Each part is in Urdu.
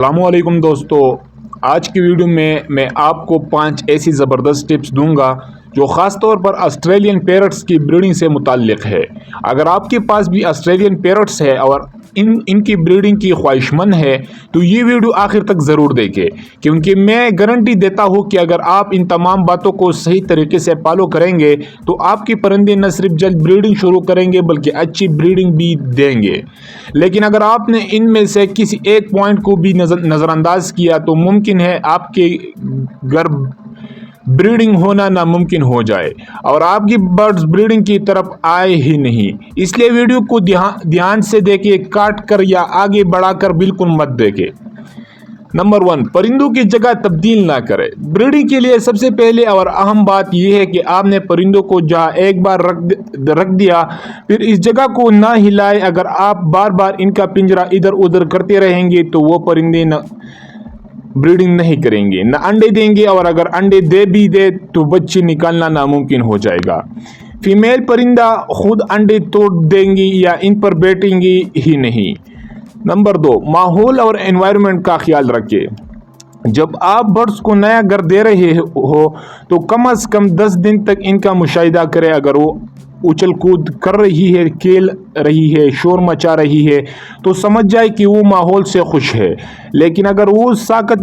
السلام علیکم دوستو، آج کی ویڈیو میں آپ کو 5 ایسی زبردست ٹپس دوں گا جو خاص طور پر آسٹریلین پیرٹس کی بریڈنگ سے متعلق ہے۔ اگر آپ کے پاس بھی آسٹریلین پیرٹس ہے اور ان کی بریڈنگ کی خواہش مند ہے تو یہ ویڈیو آخر تک ضرور دیکھیں، کیونکہ میں گارنٹی دیتا ہوں کہ اگر آپ ان تمام باتوں کو صحیح طریقے سے فالو کریں گے تو آپ کے پرندے نہ صرف جلد بریڈنگ شروع کریں گے بلکہ اچھی بریڈنگ بھی دیں گے۔ لیکن اگر آپ نے ان میں سے کسی ایک پوائنٹ کو بھی نظر انداز کیا تو ممکن ہے آپ کے گھر بریڈنگ ہونا ناممکن ہو جائے اور آپ کی برڈز بریڈنگ کی طرف آئے ہی نہیں۔ اس لیے ویڈیو کو دھیان سے دیکھیں، کاٹ کر یا آگے بڑھا کر بالکل مت دیکھیں۔ نمبر 1، پرندوں کی جگہ تبدیل نہ کریں۔ بریڈنگ کے لیے سب سے پہلے اور اہم بات یہ ہے کہ آپ نے پرندوں کو جہاں ایک بار رکھ دیا پھر اس جگہ کو نہ ہلائیں۔ اگر آپ بار بار ان کا پنجرہ ادھر ادھر کرتے رہیں گے تو وہ پرندے نہ بریڈنگ نہیں کریں گے، نہ انڈے دیں گے، اور اگر انڈے بھی دے تو بچے نکالنا ناممکن ہو جائے گا۔ فیمیل پرندہ خود انڈے توڑ دیں گی یا ان پر بیٹھیں گی ہی نہیں۔ نمبر 2، ماحول اور انوائرمنٹ کا خیال رکھیں۔ جب آپ برڈز کو نیا گھر دے رہے ہو تو کم از کم 10 دن تک ان کا مشاہدہ کریں۔ اگر وہ اچھل کود کر رہی ہے، کھیل رہی ہے، شور مچا رہی ہے تو سمجھ جائے کہ وہ ماحول سے خوش ہے، لیکن اگر وہ ساکت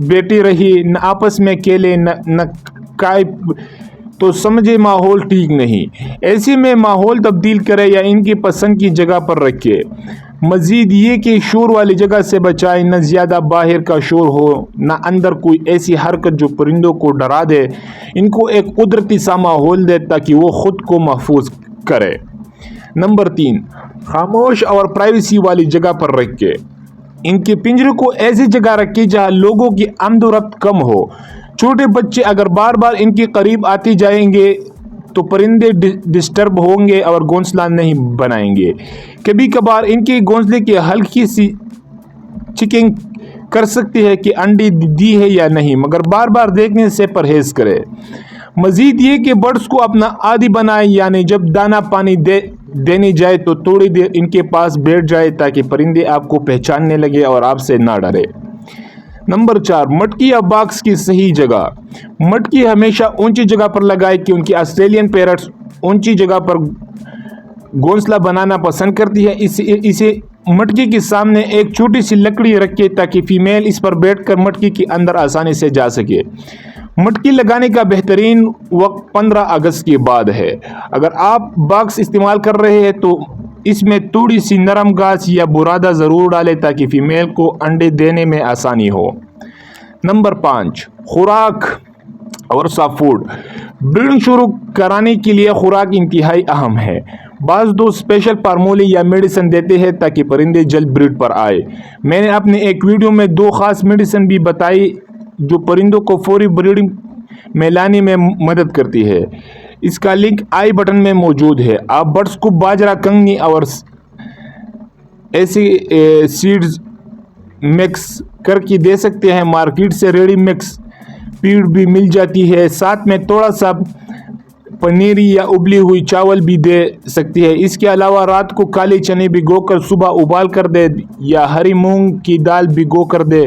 بیٹھی رہی، نہ آپس میں کھیلے نہ کائے تو سمجھے ماحول ٹھیک نہیں۔ ایسے میں ماحول تبدیل کرے یا ان کی پسند کی جگہ پر رکھے۔ مزید یہ کہ شور والی جگہ سے بچائیں، نہ زیادہ باہر کا شور ہو نہ اندر کوئی ایسی حرکت جو پرندوں کو ڈرا دے۔ ان کو ایک قدرتی سا ماحول دے تاکہ وہ خود کو محفوظ کرے۔ نمبر 3، خاموش اور پرائیویسی والی جگہ پر رکھیں۔ ان کے پنجرے کو ایسی جگہ رکھیں جہاں لوگوں کی آمد و رفت کم ہو۔ چھوٹے بچے اگر بار بار ان کے قریب آتے جائیں گے تو پرندے ڈسٹرب ہوں گے اور گھونسلہ نہیں بنائیں گے۔ کبھی کبھار ان کے گھونسلے کی ہلکی سی چیکنگ کر سکتے ہیں کہ انڈے دی ہے یا نہیں، مگر بار بار دیکھنے سے پرہیز کریں۔ مزید یہ کہ برڈز کو اپنا عادی بنائیں، یعنی جب دانہ پانی دینے جائے تو تھوڑی دیر ان کے پاس بیٹھ جائے تاکہ پرندے آپ کو پہچاننے لگے اور آپ سے نہ ڈرے۔ نمبر 4، مٹکی یا باکس کی صحیح جگہ۔ مٹکی ہمیشہ اونچی جگہ پر لگائیں کیونکہ آسٹریلین پیرٹس اونچی جگہ پر گھونسلہ بنانا پسند کرتی ہے۔ اسے مٹکی کے سامنے ایک چھوٹی سی لکڑی رکھیں تاکہ فیمیل اس پر بیٹھ کر مٹکی کے اندر آسانی سے جا سکے۔ مٹکی لگانے کا بہترین وقت 15 اگست کے بعد ہے۔ اگر آپ باکس استعمال کر رہے ہیں تو اس میں تھوڑی سی نرم گھاس یا برادہ ضرور ڈالیں تاکہ فیمیل کو انڈے دینے میں آسانی ہو۔ نمبر 5، خوراک اور سافٹ فوڈ۔ بریڈنگ شروع کرانے کے لیے خوراک انتہائی اہم ہے۔ بعض دوست اسپیشل فارمولے یا میڈیسن دیتے ہیں تاکہ پرندے جلد بریڈ پر آئے۔ میں نے اپنے ایک ویڈیو میں 2 خاص میڈیسن بھی بتائی جو پرندوں کو فوری بریڈنگ میں لانے میں مدد کرتی ہے۔ اس کا لنک آئی بٹن میں موجود ہے۔ آپ برڈز کو باجرہ، کنگنی اور ایسے سیڈز مکس کر کے دے سکتے ہیں۔ مارکیٹ سے ریڈی مکس فیڈ بھی مل جاتی ہے، ساتھ میں تھوڑا سا پنیری یا ابلی ہوئی چاول بھی دے سکتی ہے۔ اس کے علاوہ رات کو کالے چنے بھگو کر صبح ابال کر دے یا ہری مونگ کی دال بھگو کر دے۔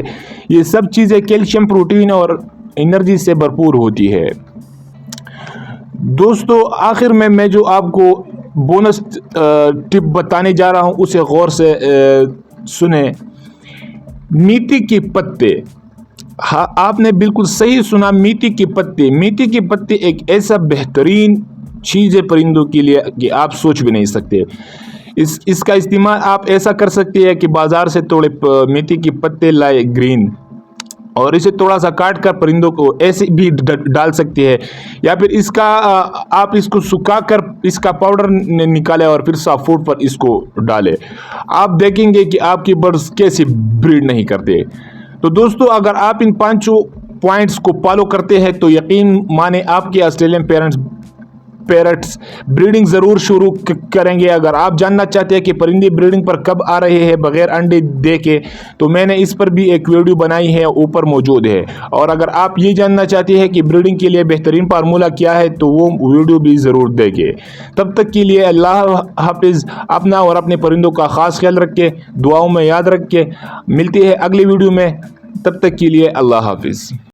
یہ سب چیزیں کیلشیم، پروٹین اور انرجی سے بھرپور ہوتی ہے۔ دوستو، آخر میں جو آپ کو بونس ٹپ بتانے جا رہا ہوں اسے غور سے سنیں۔ میتھی کے پتے۔ ہاں، آپ نے بالکل صحیح سنا، میتھی کے پتے۔ میتھی کے پتے ایک ایسا بہترین چیز ہے پرندوں کے لیے کہ آپ سوچ بھی نہیں سکتے۔ اس کا استعمال آپ ایسا کر سکتے ہیں کہ بازار سے تھوڑے میتھی کے پتے لائے گرین، اور اسے تھوڑا سا کاٹ کر پرندوں کو ایسے بھی ڈال سکتے ہیں، یا پھر آپ اس کو سکھا کر اس کا پاؤڈر نکالیں اور پھر سافٹ فوڈ پر اس کو ڈالیں۔ آپ دیکھیں گے کہ آپ کی برڈز کیسے بریڈ نہیں کرتے۔ تو دوستو، اگر آپ ان 5 پوائنٹس کو فالو کرتے ہیں تو یقین مانیں آپ کے آسٹریلین پیرنٹس پیرٹس بریڈنگ ضرور شروع کریں گے۔ اگر آپ جاننا چاہتے ہیں کہ پرندے بریڈنگ پر کب آ رہے ہیں بغیر انڈے دے کے، تو میں نے اس پر بھی ایک ویڈیو بنائی ہے، اوپر موجود ہے۔ اور اگر آپ یہ جاننا چاہتے ہیں کہ بریڈنگ کے لیے بہترین فارمولہ کیا ہے تو وہ ویڈیو بھی ضرور دیکھیں۔ تب تک کے لیے اللہ حافظ، اپنا اور اپنے پرندوں کا خاص خیال رکھیں، دعاؤں میں یاد رکھیں۔ ملتے ہیں اگلی ویڈیو میں، تب تک کے لیے اللہ حافظ۔